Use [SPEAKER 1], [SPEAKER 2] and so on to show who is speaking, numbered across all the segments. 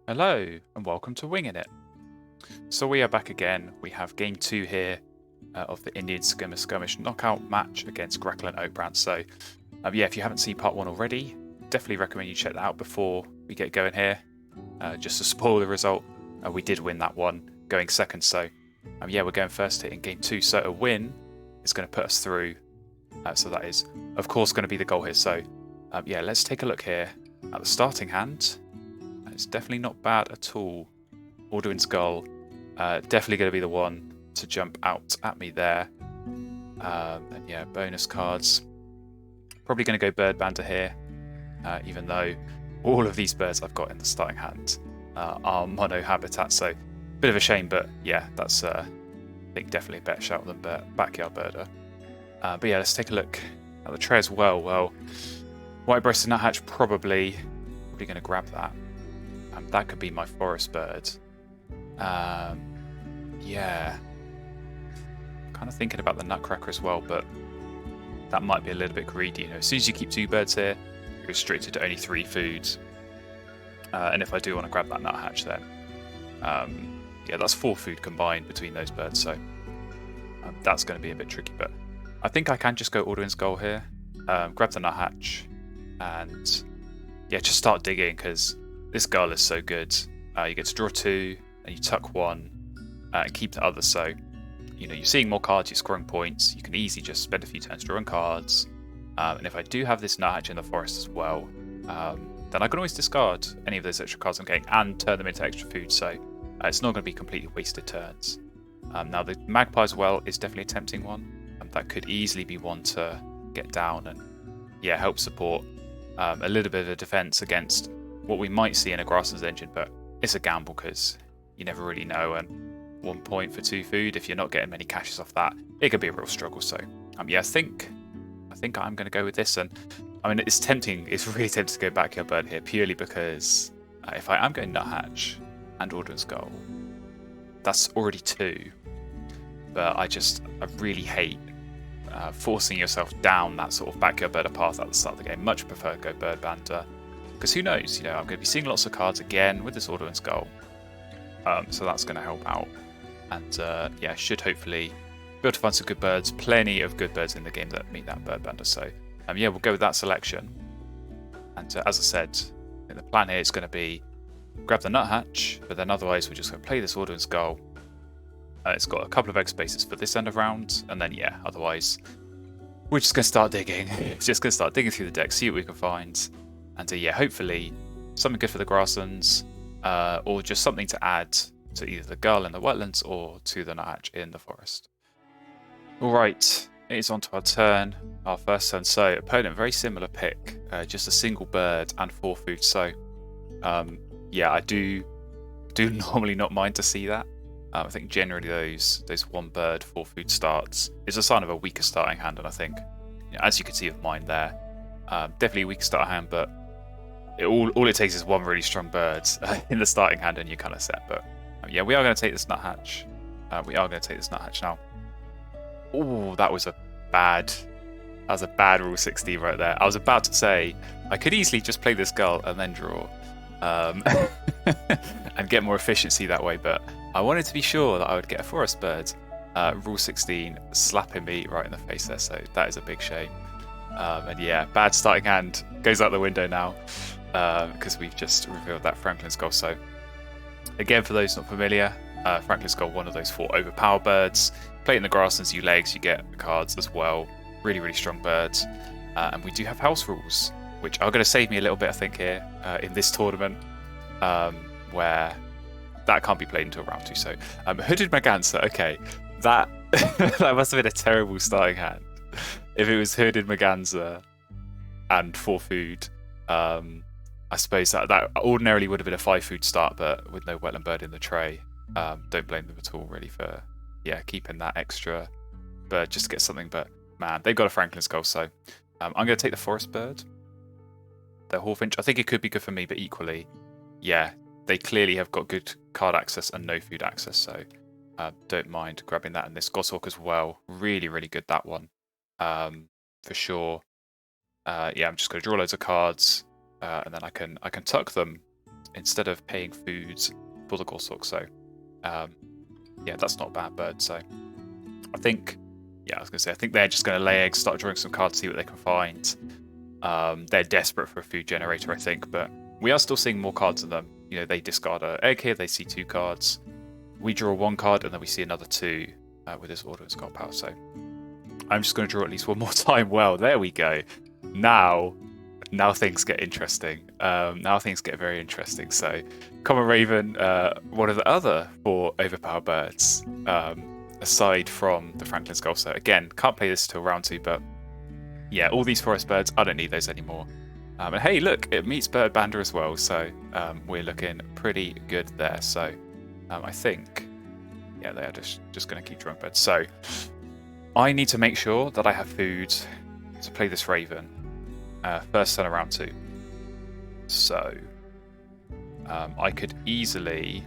[SPEAKER 1] Hello and welcome to Wingin It. So we are back again. We have game 2 here of the Indian Skirmish knockout match against Grekel and Oakbrand. So yeah, if you haven't seen part 1 already, definitely recommend you check that out before we get going here. Just to spoil the result, we did win that one, going second. So yeah, we're going first here in game 2. So a win is going to put us through. So that is, of course, going to be the goal here. So yeah, let's take a look here at the starting hand. It's definitely not bad at all. Alduin Skull, definitely going to be the one to jump out at me there. And yeah, bonus cards. Probably going to go Bird Bander here, even though all of these birds I've got in the starting hand are mono habitat, so a bit of a shame, but yeah, that's I think definitely a better shout than Backyard Birder. But yeah, let's take a look at the tray as well. Well, White-breasted Nuthatch probably going to grab that. That could be my forest bird. Yeah. Kind of thinking about the Nutcracker as well, but that might be a little bit greedy. You know, as soon as you keep 2 birds here, you're restricted to only 3 foods. And if I do want to grab that Nuthatch, then yeah, that's 4 food combined between those birds. So that's going to be a bit tricky. But I think I can just go Alduin Skull here, grab the Nuthatch, and yeah, just start digging because this girl is so good. You get to draw 2, and you tuck 1, and keep the other. So, you know, you're seeing more cards, you're scoring points. You can easily just spend a few turns drawing cards. And if I do have this Nuthatch in the forest as well, then I can always discard any of those extra cards I'm getting and turn them into extra food. So it's not going to be completely wasted turns. Now the Magpie as well is definitely a tempting one. That could easily be one to get down and yeah, help support a little bit of a defense against what we might see in a Grasslands engine, but it's a gamble because you never really know. And 1 point for 2 food, if you're not getting many caches off that, it could be a real struggle. So yeah, I think I'm going to go with this. And I mean, it's tempting. It's really tempting to go Backyard Bird here purely because if I am going Nuthatch and Alduin Skull, that's already 2. But I really hate forcing yourself down that sort of Backyard Bird path at the start of the game. Much prefer to go Bird Bander. Because who knows, you know, I'm going to be seeing lots of cards again with this Alduin Skull. So that's going to help out. And yeah, should hopefully be able to find some good birds. Plenty of good birds in the game that meet that Bird Bander. So yeah, we'll go with that selection. And as I said, the plan here is going to be grab the Nuthatch, but then otherwise we're just going to play this Alduin Skull. It's got a couple of egg spaces for this end of round. And then yeah, otherwise we're just going to start digging. It's just going to start digging through the deck, see what we can find. And yeah, hopefully something good for the Grasslands, or just something to add to either the girl in the wetlands or to the Nuthatch in the forest. Alright, it's on to our turn, our first turn. So opponent, very similar pick, just a single bird and 4 food. So yeah, I do normally not mind to see that. I think generally those 1 bird, 4 food starts is a sign of a weaker starting hand, and I think, you know, as you can see with mine there, definitely a weaker starting hand, but all it takes is 1 really strong bird in the starting hand and you're kind of set. But yeah, we are going to take this Nuthatch. Now. Oh, that was a bad rule 16 right there. I was about to say I could easily just play this girl and then draw and get more efficiency that way, but I wanted to be sure that I would get a forest bird. Rule 16 slapping me right in the face there, so that is a big shame. And yeah, bad starting hand goes out the window now because we've just revealed that Franklin's Goal. So again, for those not familiar, Franklin's Goal, one of those 4 overpower birds. Play in the Grasslands, you legs, you get cards as well. Really, really strong birds. And we do have house rules, which are going to save me a little bit, I think, here in this tournament, where that can't be played until round 2. So Hooded Maganza, okay, that that must have been a terrible starting hand. If it was Hooded Maganza and 4 food, I suppose that ordinarily would have been a 5 food start, but with no wetland bird in the tray, don't blame them at all really for keeping that extra bird just to get something. But man, they've got a Franklin's Goal, so I'm going to take the forest bird. The Hawfinch, I think it could be good for me, but equally, yeah, they clearly have got good card access and no food access, so don't mind grabbing that. And this Goshawk as well, really, really good, that one, for sure. Yeah, I'm just going to draw loads of cards, and then I can tuck them instead of paying food for the Goshawk. So yeah, that's not a bad bird. So I think, yeah, I was going to say, I think they're just going to lay eggs, start drawing some cards, see what they can find. They're desperate for a food generator, I think, but we are still seeing more cards than them. You know, they discard an egg here, they see 2 cards. We draw 1 card, and then we see another 2 with this Order of Skull Power. So I'm just going to draw at least 1 more time. Well, there we go. Now things get interesting. Now things get very interesting. So Common Raven, one of the other 4 overpowered birds, aside from the Franklin Skull. So again, can't play this till round 2, but yeah, all these forest birds, I don't need those anymore. And hey, look, it meets Bird Bander as well, so we're looking pretty good there. So I think, yeah, they are just going to keep drawing birds. So I need to make sure that I have food to play this Raven first turn around 2. So I could easily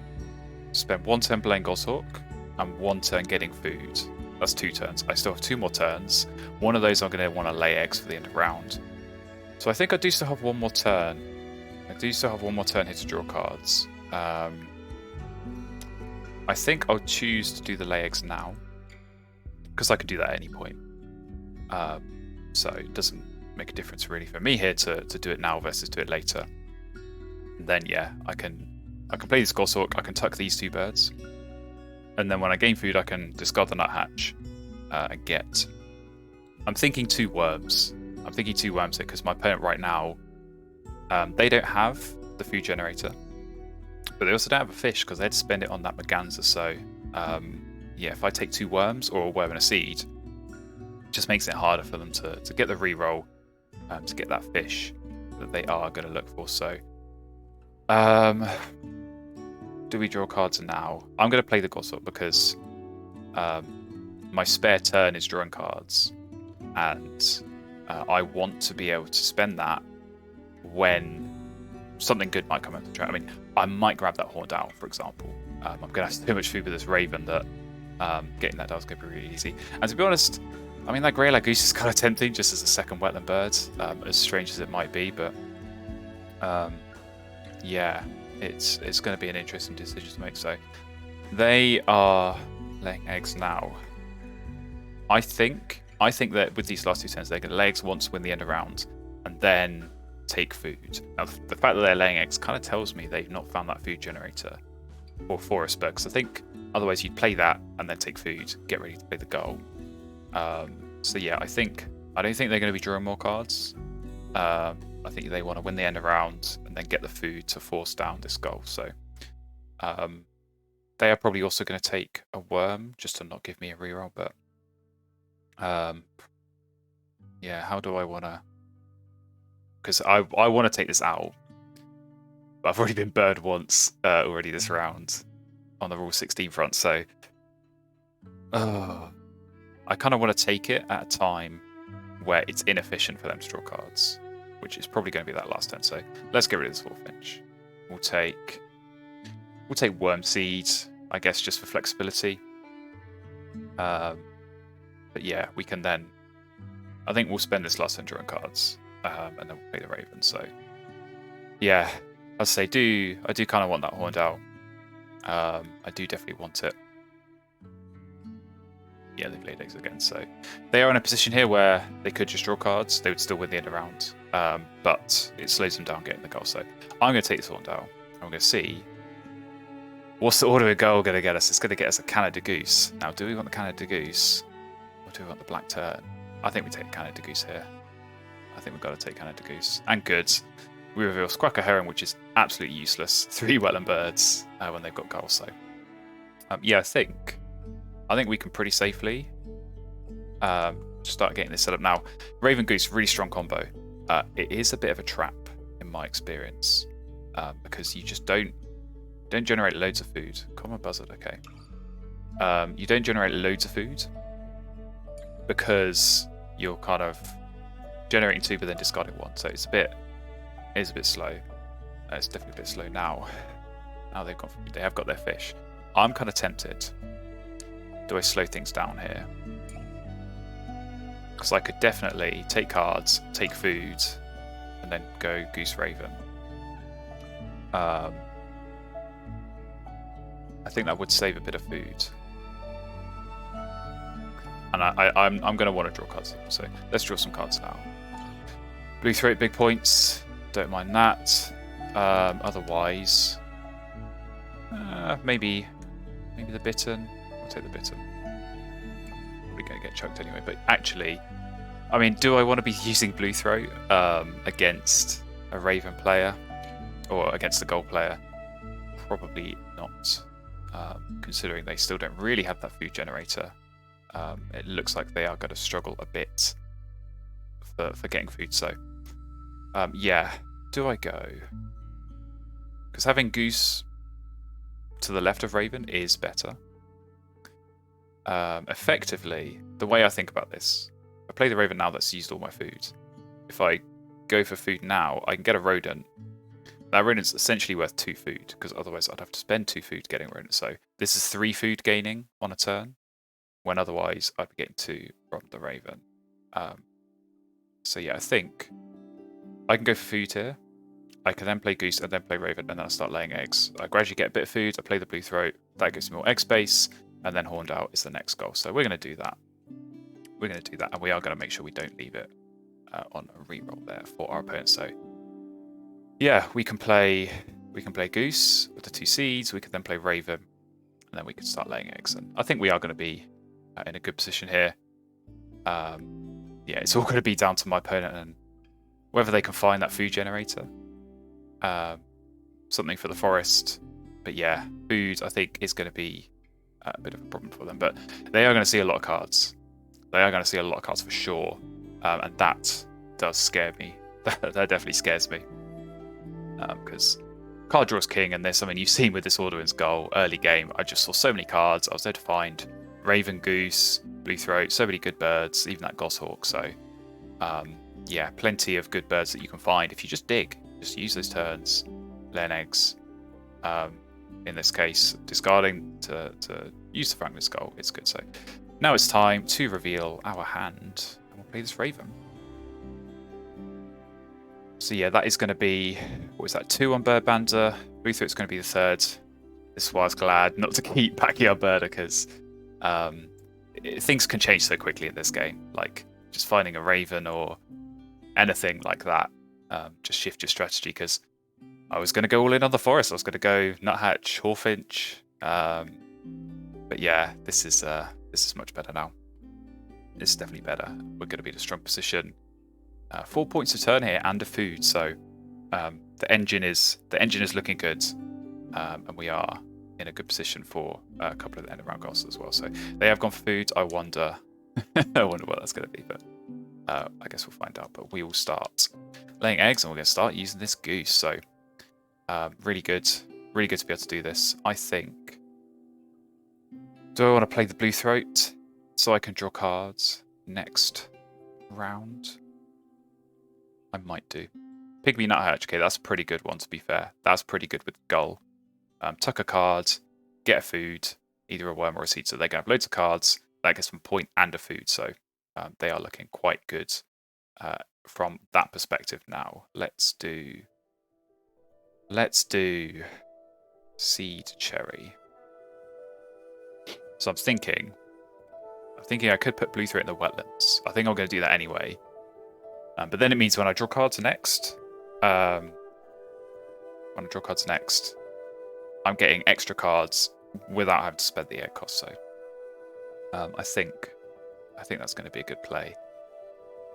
[SPEAKER 1] spend 1 turn playing Goshawk and 1 turn getting food. That's 2 turns. I still have 2 more turns. One of those I'm going to want to lay eggs for the end of round. So I think I do still have 1 more turn. I do still have 1 more turn here to draw cards. I think I'll choose to do the lay eggs now, because I could do that at any point. So it doesn't make a difference really for me here to do it now versus do it later. And then yeah, I can play this Goshawk, I can tuck these 2 birds. And then when I gain food, I can discard the nuthatch and get... I'm thinking 2 worms. I'm thinking 2 worms here because my opponent right now, they don't have the food generator. But they also don't have a fish because they had to spend it on that Merganser. So yeah, if I take 2 worms or a worm and a seed, it just makes it harder for them to get the reroll, to get that fish that they are going to look for. So do we draw cards now? I'm going to play the Goshawk because my spare turn is drawing cards, and I want to be able to spend that when something good might come into the trap. I mean, I might grab that Horned Owl, for example. I'm going to have so much food with this Raven that getting that down is going to be really easy. And to be honest, I mean, that Greylag Goose is kind of tempting just as a second wetland bird, as strange as it might be, but yeah, it's going to be an interesting decision to make. So they are laying eggs now. I think that with these last 2 turns, they're going to lay eggs once, win the end of round, and then take food. Now, the fact that they're laying eggs kind of tells me they've not found that food generator or forest bird, because I think otherwise you'd play that and then take food, get ready to play the goal. So yeah, I don't think they're going to be drawing more cards. I think they want to win the end of round and then get the food to force down this goal. So they are probably also going to take a worm just to not give me a reroll, but yeah, how do I want to... Because I want to take this owl, but I've already been burned once already this round on the Rule 16 front, so I kind of want to take it at a time where it's inefficient for them to draw cards, which is probably going to be that last turn. So let's get rid of this Wolffinch. We'll take Worm Seed, I guess, just for flexibility. But yeah, we can then... I think we'll spend this last turn drawing cards, and then we'll play the Raven. So yeah, as I say, I do kind of want that Horned Owl. I do definitely want it. Yeah, they've laid eggs again, so they are in a position here where they could just draw cards. They would still win the end of round, but it slows them down getting the goal. So I'm going to take this Horned Owl. I'm going to see what's the order of goal going to get us. It's going to get us a Canada Goose. Now, do we want the Canada Goose, or do we want the Black Tern? I think we take Canada Goose here. I think we've got to take Canada Goose. And good. We reveal Squacker Heron, which is absolutely useless. 3 wetland birds when they've got goals. So yeah, I think we can pretty safely start getting this set up. Now, Raven Goose, really strong combo. It is a bit of a trap in my experience, because you just don't generate loads of food. Common buzzard, okay. You don't generate loads of food because you're kind of generating 2 but then discarding 1. So it is a bit slow. It's definitely a bit slow now. Now they have got their fish. I'm kind of tempted. Do I slow things down here? Because I could definitely take cards, take food, and then go Goose Raven. I think that would save a bit of food. And I'm going to want to draw cards, so let's draw some cards now. Blue throat, big points. Don't mind that. Otherwise, maybe the Bitten. I'll take the Bitten. Probably going to get chucked anyway. But actually, I mean, do I want to be using blue throat against a Raven player or against a gold player? Probably not. Considering they still don't really have that food generator. It looks like they are going to struggle a bit for getting food. So, yeah, do I go? Because having Goose to the left of Raven is better. Effectively, the way I think about this, I play the Raven now that's used all my food. If I go for food now, I can get a rodent. That rodent's essentially worth 2 food, because otherwise I'd have to spend 2 food getting a rodent. So this is 3 food gaining on a turn, when otherwise I'd be getting 2 from the Raven. So yeah, I think I can go for food here. I can then play Goose and then play Raven, and then I'll start laying eggs. I gradually get a bit of food, I play the blue throat, that gives me more egg space, and then Horned Out is the next goal. So we're going to do that. We're going to do that, and we are going to make sure we don't leave it on a reroll there for our opponent. So yeah, we can play Goose with the 2 seeds, we could then play Raven, and then we can start laying eggs. And I think we are going to be in a good position here. Yeah, it's all going to be down to my opponent and whether they can find that food generator. Something for the forest. But yeah, food I think is going to be a bit of a problem for them. But they are going to see a lot of cards. They are going to see a lot of cards for sure. And that does scare me. That definitely scares me. Because card draw is king, and there's something you've seen with this Orderwin's goal early game. I just saw so many cards. I was there to find Raven, Goose, Blue Throat, so many good birds, even that Goshawk. So yeah, plenty of good birds that you can find if you just dig. Just use those turns, laying eggs. In this case, discarding to use the Franklin Skull. It's good. So now it's time to reveal our hand, and we'll play this Raven. So yeah, that is going to be, what was that, 2 on Birdbander. Blue Throat's going to be the 3rd. This is why I was glad not to keep Backyard Birder, because things can change so quickly in this game. Like just finding a Raven or anything like that, just shift your strategy. Because I was going to go all in on the forest. I was going to go Nuthatch, Hawfinch. But yeah, this is much better now. This is definitely better. We're going to be in a strong position. 4 points a turn here and a food, so the engine is looking good, and we are in a good position for a couple of the end of round goals as well. So they have gone for food. I wonder what that's going to be, but I guess we'll find out. But we will start laying eggs, and we're going to start using this Goose. So really good to be able to do this. I think. Do I want to play the Blue Throat so I can draw cards next round? I might do. Pygmy Nuthatch, okay, that's a pretty good one to be fair. That's pretty good with Gull. Tuck a card, get a food, either a worm or a seed, so they can have loads of cards. That gets them a point and a food, so they are looking quite good from that perspective now. Let's do Seed Cherry. So I'm thinking I could put Blue Throat in the wetlands. I think I'm going to do that anyway. But then it means when I draw cards next, I'm getting extra cards without having to spend the egg cost. So I think that's going to be a good play.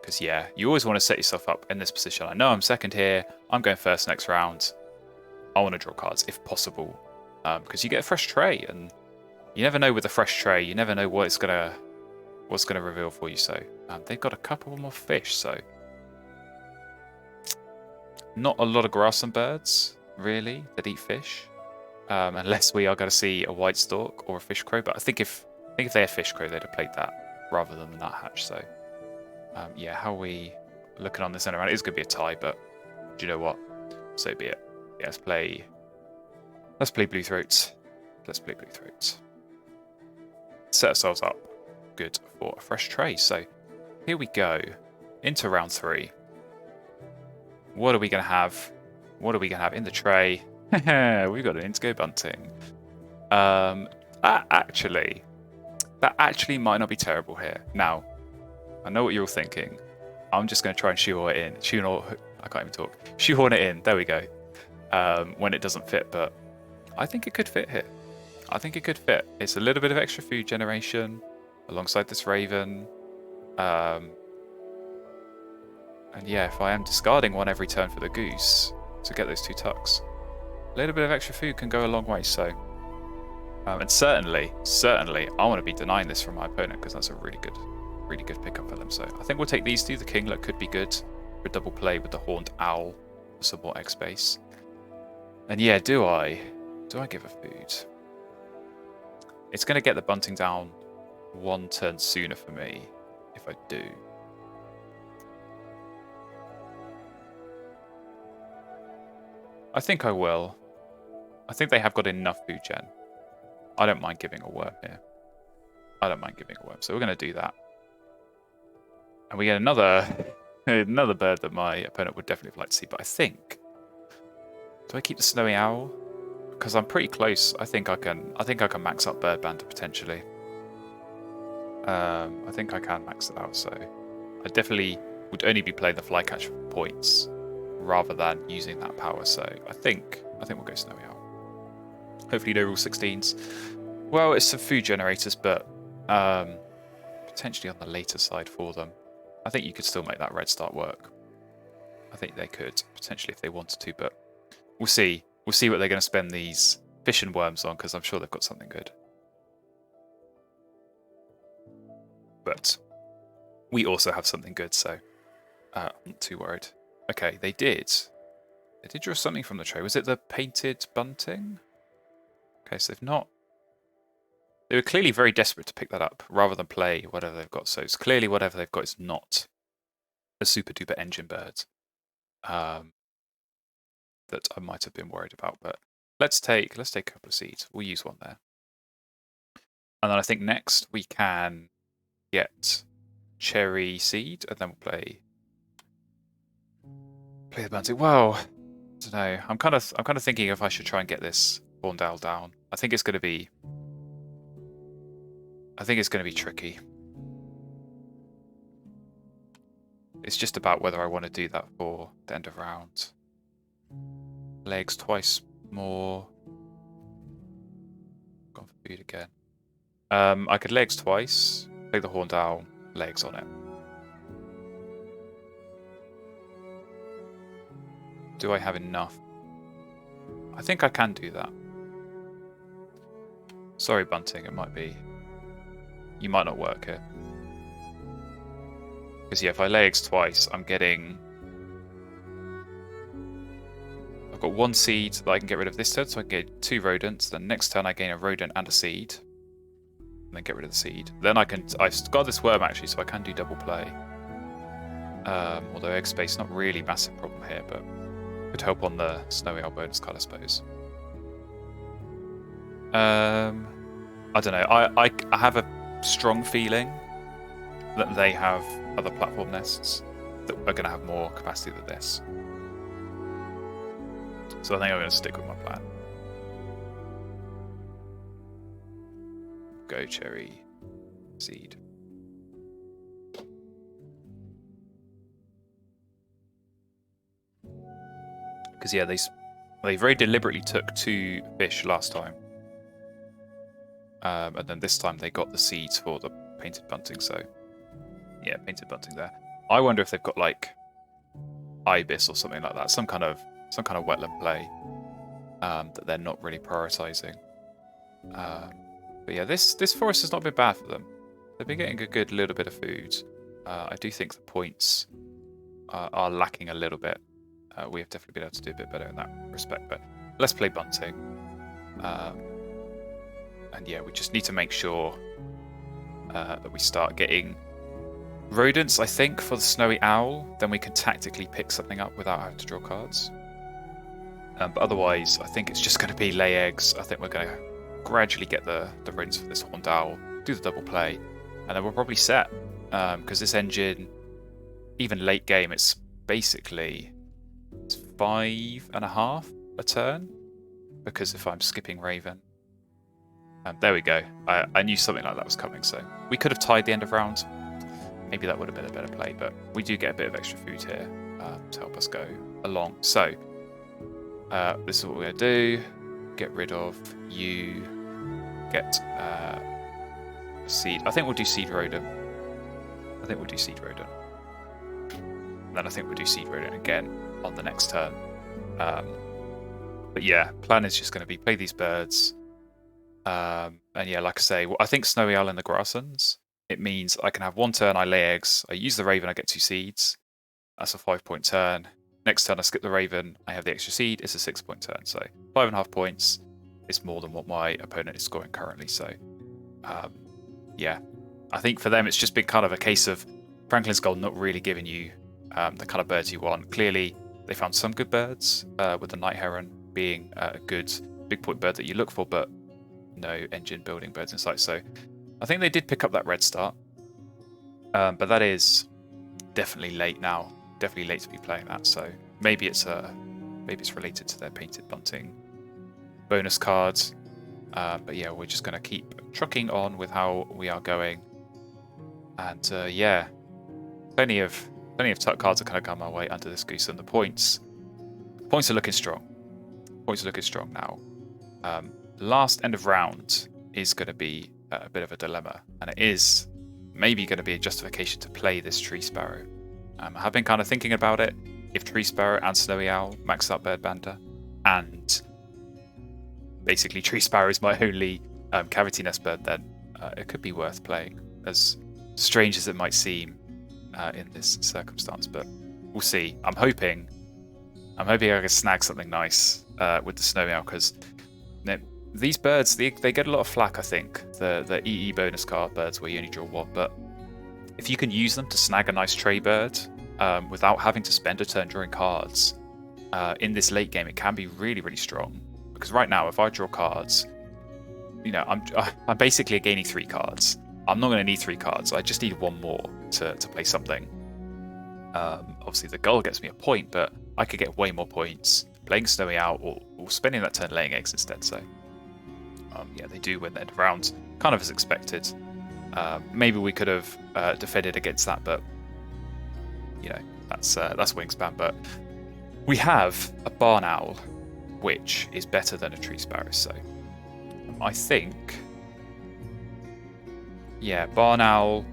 [SPEAKER 1] Because yeah, you always want to set yourself up in this position. I know I'm second here. I'm going first next round. I want to draw cards if possible, because you get a fresh tray, and you never know with a fresh tray. You never know what's gonna reveal for you. So they've got a couple more fish. So. Not a lot of grass and birds, really, that eat fish, unless we are going to see a white stork or a fish crow. But I think if they had fish crow, they'd have played that rather than the nuthatch. So, yeah, how are we looking on this end around? It is going to be a tie, but do you know what? So be it. Yeah, let's play Blue Throats. Let's play Blue Throats. Set ourselves up good for a fresh tray. So here we go into round 3. What are we going to have? What are we going to have in the tray? We've got an Indigo Bunting. That actually might not be terrible here. Now, I know what you're thinking. I'm just going to try and shoehorn it in. I can't even talk. Shoehorn it in. There we go. When it doesn't fit, but I think it could fit here. I think it could fit. It's a little bit of extra food generation alongside this Raven. And yeah, if I am discarding one every turn for the Goose to get those 2 tucks, a little bit of extra food can go a long way. So, and certainly, I want to be denying this from my opponent because that's a really good pickup for them. So I think we'll take these 2. The Kinglet could be good for a double play with the Horned Owl for some more X space. And yeah, do I give a food? It's going to get the Bunting down 1 turn sooner for me if I do. I think I will. I think they have got enough food gen. I don't mind giving a worm here. So we're going to do that. And we get another bird that my opponent would definitely like to see. But I think, do I keep the Snowy Owl? Because I'm pretty close. I think I can max up Bird Bander potentially. I think I can max it out. So I definitely would only be playing the Flycatch for points rather than using that power. So I think we'll go Snowy Owl. Hopefully no Rule 16s. Well, it's some food generators, but potentially on the later side for them. I think you could still make that red start work. I think they could, potentially, if they wanted to, but we'll see. We'll see what they're going to spend these fish and worms on, because I'm sure they've got something good. But we also have something good, so I'm not too worried. Okay, they did draw something from the tray. Was it the painted bunting? Okay, so they were clearly very desperate to pick that up rather than play whatever they've got. So it's clearly whatever they've got is not a super duper engine bird that I might have been worried about. But let's take a couple of seeds. We'll use one there. And then I think next we can get cherry seed, and then we'll play the bunting. Well, I don't know. I'm kind of thinking if I should try and get this Horned Owl down. I think it's going to be tricky. It's just about whether I want to do that for the end of round. Legs twice more. Gone for food again. I could legs twice. Play the Horned Owl, legs on it. Do I have enough? I think I can do that. Sorry, bunting. It might be. You might not work here. Because yeah, if I lay eggs twice, I'm getting. I've got 1 seed that I can get rid of this turn, so I can get 2 rodents. Then next turn I gain a rodent and a seed. And then get rid of the seed. Then I've got this worm actually, so I can do double play. Although egg space not really a massive problem here, but could help on the Snowy Owl bonus card, I suppose. I don't know. I have a strong feeling that they have other platform nests that are going to have more capacity than this. So I think I'm going to stick with my plan. Go cherry seed. Because yeah, they very deliberately took 2 fish last time. And then this time they got the seeds for the painted bunting, so yeah, painted bunting there. I wonder if they've got like ibis or something like that, some kind of wetland play that they're not really prioritizing. But yeah, this forest has not been bad for them. They've been getting a good little bit of food. I do think the points are lacking a little bit. We have definitely been able to do a bit better in that respect, but let's play bunting. And yeah, we just need to make sure that we start getting rodents, I think, for the Snowy Owl. Then we can tactically pick something up without having to draw cards. But otherwise, I think it's just going to be lay eggs. I think we're going to gradually get the rodents for this Horned Owl, do the double play, and then we're probably set. Because this engine, even late game, it's basically 5.5 a turn. because if I'm skipping Raven, there we go. I knew something like that was coming, so we could have tied the end of round. Maybe that would have been a better play, but we do get a bit of extra food here to help us go along. So this is what we're going to do. Get rid of you. Get seed. I think we'll do seed rodent. And then I think we'll do seed rodent again on the next turn. But yeah, plan is just going to be play these birds. And yeah, like I say, I think Snowy Owl in the grasslands, it means I can have one turn, I lay eggs, I use the Raven, I get 2 seeds. That's a 5-point turn. Next turn I skip the Raven, I have the extra seed, it's a 6-point turn. So 5.5 points is more than what my opponent is scoring currently. So yeah, I think for them it's just been kind of a case of Franklin's Gold not really giving you the kind of birds you want. Clearly they found some good birds, with the Night Heron being a good big point bird that you look for, but no engine building birds in sight. So I think they did pick up that red start, but that is definitely late now. Definitely late to be playing that. So maybe it's related to their painted bunting bonus cards. But yeah, we're just going to keep trucking on with how we are going, and yeah, plenty of tuck cards are going to come our way under this Goose, and the points are looking strong. Points are looking strong now. Last end of round is going to be a bit of a dilemma, and it is maybe going to be a justification to play this Tree Sparrow. I have been kind of thinking about it. If Tree Sparrow and Snowy Owl max out Bird Bander, and basically Tree Sparrow is my only cavity nest bird, then it could be worth playing, as strange as it might seem in this circumstance. But we'll see. I'm hoping I can snag something nice with the Snowy Owl, because these birds, they get a lot of flack, I think, the EE bonus card birds where you only draw 1, but if you can use them to snag a nice tray bird without having to spend a turn drawing cards in this late game, it can be really, really strong. Because right now, if I draw cards, I'm basically gaining 3 cards. I'm not going to need 3 cards. I just need 1 more to play something. Obviously, the gull gets me a point, but I could get way more points playing Snowy Owl or spending that turn laying eggs instead. So yeah, they do win the end of round, kind of as expected. Maybe we could have defended against that, but that's Wingspan. But we have a Barn Owl, which is better than a Tree Sparrow. So I think, yeah, Barn Owl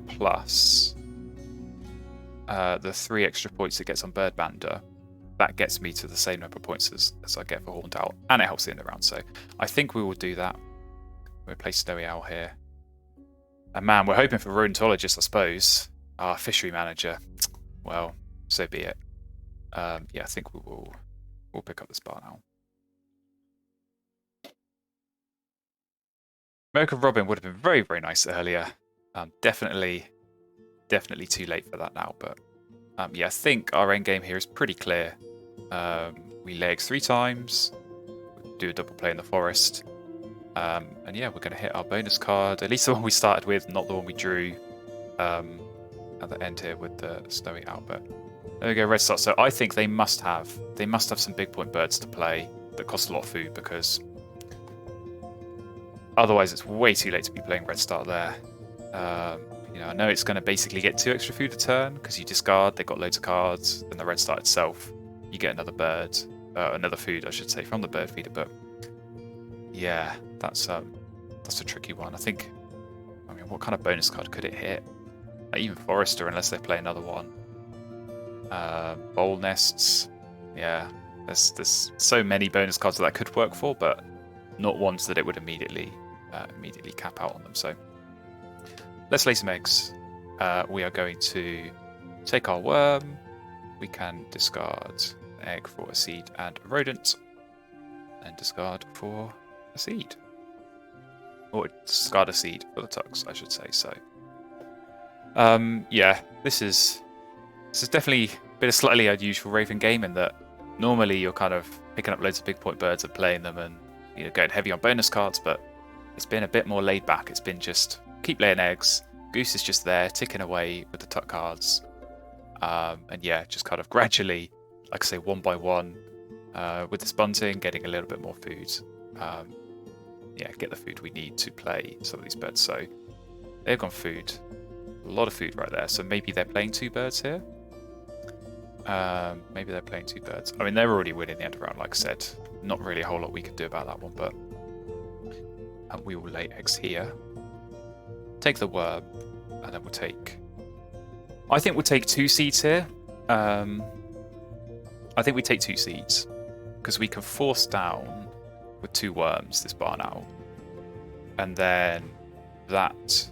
[SPEAKER 1] plus the 3 extra points it gets on Bird Bander, that gets me to the same number of points as I get for Horned Owl, and it helps the end of the round. So I think we will do that. We'll play Snowy Owl here. And man, we're hoping for Rodentologist, I suppose. Our fishery manager. Well, so be it. Yeah, I think we'll pick up this Barn Owl. American Robin would have been very, very nice earlier. Definitely too late for that now. But yeah, I think our end game here is pretty clear. We lay eggs 3 times, do a double play in the forest, and yeah, we're going to hit our bonus card, at least the one we started with, not the one we drew at the end here with the Snowy Owl. But there we go, red start. So I think they must have some big point birds to play that cost a lot of food, because otherwise it's way too late to be playing red start there. I know it's going to basically get 2 extra food a turn because you discard, they've got loads of cards, and the red start itself, you get another bird, another food, I should say, from the bird feeder. But yeah, that's a tricky one. I mean, what kind of bonus card could it hit? Like even Forester, unless they play another one. Bowl nests, yeah. There's so many bonus cards that could work for, but not ones that it would immediately cap out on them. So let's lay some eggs. We are going to take our worm. We can discard an egg for a seed and a rodent, and discard for a seed. Or discard a seed for the tucks, I should say. So yeah, this is definitely been a slightly unusual Raven game, in that normally you're kind of picking up loads of big point birds and playing them, and going heavy on bonus cards, but it's been a bit more laid back. It's been just keep laying eggs. Goose is just there ticking away with the tuck cards, and yeah, just kind of gradually, like I say, one by one, With this bunting, getting a little bit more food. Yeah, get the food we need to play some of these birds. So they've gone food. A lot of food right there. So maybe they're playing 2 birds here. Maybe they're playing 2 birds. I mean, they're already winning the end of round, like I said. Not really a whole lot we can do about that one, but we will lay eggs here. Take the worm, and then we'll take... I think we'll take 2 seeds here. I think we take 2 seeds, because we can force down with 2 worms this barn owl. And then that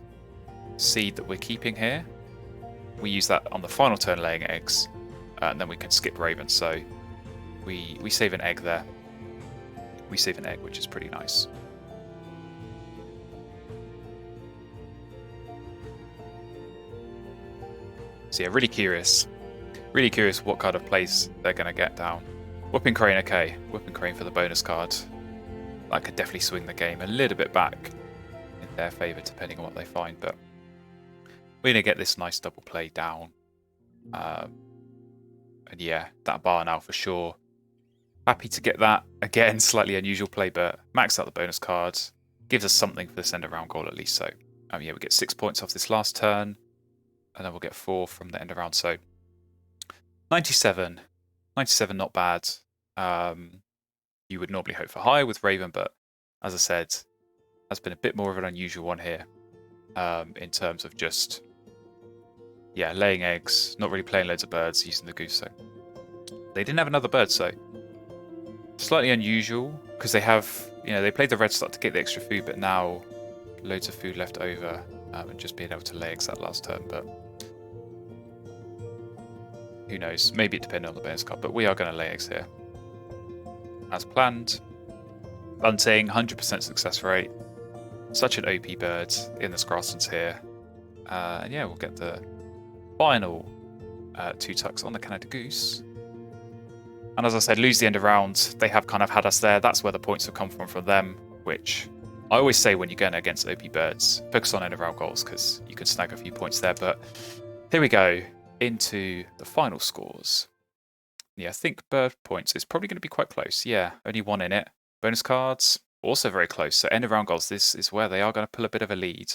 [SPEAKER 1] seed that we're keeping here, we use that on the final turn laying eggs, and then we can skip raven. So we save an egg there. We save an egg, which is pretty nice. So yeah, really curious what kind of plays they're going to get down. Whooping Crane, okay. Whooping Crane for the bonus card. That could definitely swing the game a little bit back in their favour, depending on what they find. But we're going to get this nice double play down. And yeah, that barn owl for sure. Happy to get that. Again, slightly unusual play, but max out the bonus cards. Gives us something for this end of round goal at least. So yeah, we get 6 points off this last turn. And then we'll get 4 from the end of round. So 97. 97, not bad. You would normally hope for higher with Raven, but as I said, has been a bit more of an unusual one here. In terms of just, yeah, laying eggs, not really playing loads of birds, using the goose. So they didn't have another bird, so slightly unusual, because they have, they played the red slot to get the extra food, but now loads of food left over, and just being able to lay eggs that last turn. But who knows? Maybe it depended on the bonus card, but we are going to lay eggs here. As planned. Bunting, 100% success rate. Such an OP bird in this grasslands here. And yeah, we'll get the final 2 tucks on the Canada Goose. And as I said, lose the end of round. They have kind of had us there. That's where the points have come from them, which I always say when you're going against OP birds, focus on end of round goals, because you can snag a few points there. But here we go into the final scores. Yeah, I think bird points is probably going to be quite close. Yeah, only 1 in it. Bonus cards, also very close. So end of round goals, this is where they are going to pull a bit of a lead.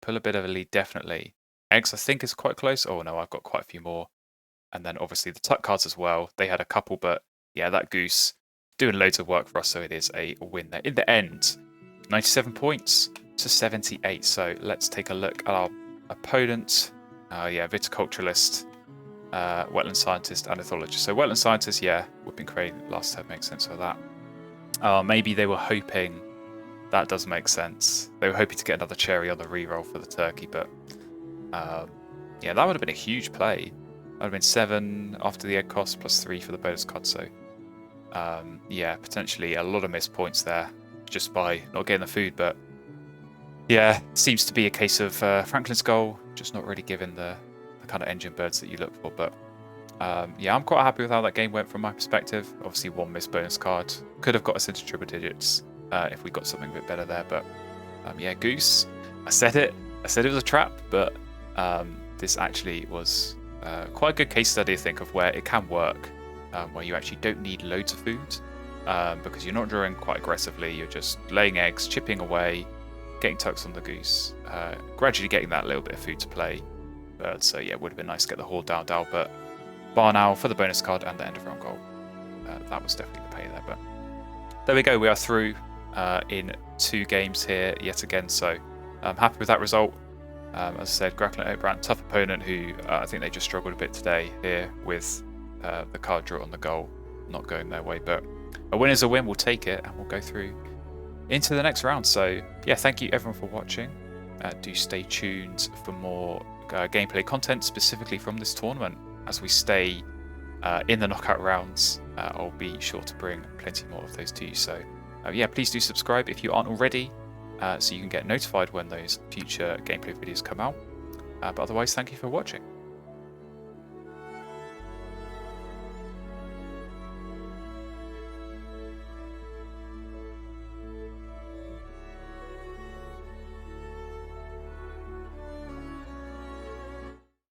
[SPEAKER 1] Pull a bit of a lead, definitely. Eggs, I think, is quite close. Oh no, I've got quite a few more. And then obviously the tuck cards as well. They had a couple, but yeah, that goose doing loads of work for us. So it is a win there. In the end, 97 points to 78. So let's take a look at our opponent. Yeah, viticulturalist, wetland scientist, and ethologist. So wetland scientist, yeah, Whooping Crane last time makes sense for that. Maybe they were hoping, that does make sense. They were hoping to get another cherry on the reroll for the turkey, but yeah, that would have been a huge play. That would have been 7 after the egg cost plus 3 for the bonus card. So yeah, potentially a lot of missed points there just by not getting the food. But yeah, seems to be a case of Franklin's goal, just not really given the kind of engine birds that you look for. But yeah, I'm quite happy with how that game went from my perspective. Obviously 1 missed bonus card. Could have got us into triple digits if we got something a bit better there. But yeah, Goose, I said it was a trap, but this actually was quite a good case study, I think, of where it can work, where you actually don't need loads of food, because you're not drawing quite aggressively, you're just laying eggs, chipping away, getting tucks on the goose, gradually getting that little bit of food to play. So yeah, it would have been nice to get the haul down, but barn owl for the bonus card and the end of round goal. That was definitely the pay there. But there we go, we are through in 2 games here yet again, so I'm happy with that result. As I said, Grackland Oakbrand, tough opponent who I think they just struggled a bit today here with the card draw on the goal not going their way. But a win is a win, we'll take it, and we'll go through into the next round. So yeah, thank you everyone for watching. Do stay tuned for more gameplay content specifically from this tournament. As we stay in the knockout rounds, I'll be sure to bring plenty more of those to you. So yeah, please do subscribe if you aren't already, so you can get notified when those future gameplay videos come out. But otherwise, thank you for watching.